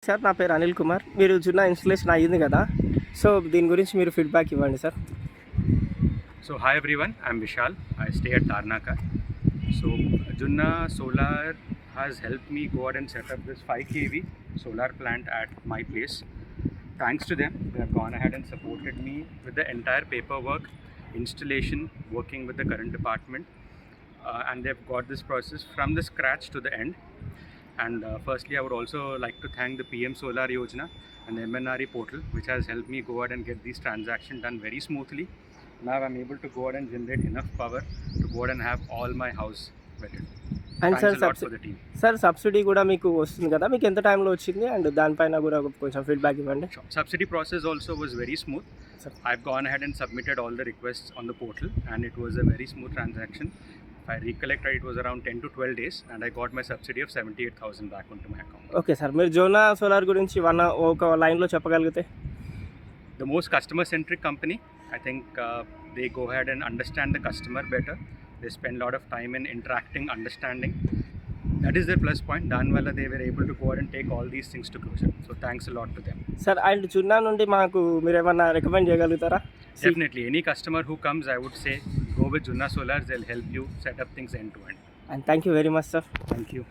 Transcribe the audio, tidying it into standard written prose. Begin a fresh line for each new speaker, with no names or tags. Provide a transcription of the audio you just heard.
Sir నా పేరు అనిల్ కుమార్. మీరు జున్నా ఇన్స్టలేషన్ అయ్యింది కదా, సో దీని గురించి మీరు ఫీడ్బ్యాక్ ఇవ్వండి sir.
So hi everyone, I'm Vishal. I stay at Tarnaka. So Junna Solar has helped me go out and set up this 5 kV solar plant at my place. Thanks to them, they have gone ahead and supported me with the entire paperwork, installation, working with the current department, and they've got this process from the scratch to the end. And firstly, I would also like to thank the PM Solar Yojana and the MNRE portal, which has helped me go out and get these transactions done very smoothly. Now I'm able to go out and generate enough power to go out and have all my house vetted.
And
Thanks a lot for the team.
Sir subsidy కూడా మీకు వస్తుంది కదా, మీకు ఎంత టైంలో వచ్చింది and దానిపైన కూడా కొంచెం ఫీడ్బ్యాక్ ఇవ్వండి.
Subsidy process also was very smooth.
Sir.
I've gone ahead and submitted all the requests on the portal, and it was a very smooth transaction. If I recollect right, it was around 10 to 12 days, and I got my subsidy of 78,000 back onto my account.
Okay sir, మీరు Zona solar గురించి ఒక లైన్లో చెప్పగలిగితే.
The most customer-centric company. I think they go ahead and understand the customer better. They spend a lot of time in interacting, understanding. That is their plus point. Danwala, they were able to go ahead and take all these things to closure. So thanks a lot to them.
Sir and జున్నా నుండి మాకు మీరు ఏమన్నా recommend చేయగలుగుతారా?
Definitely. Any customer who comes, I would say, go with Junna Solar. They'll help you set up things end to end.
And thank you very much, sir.
Thank you.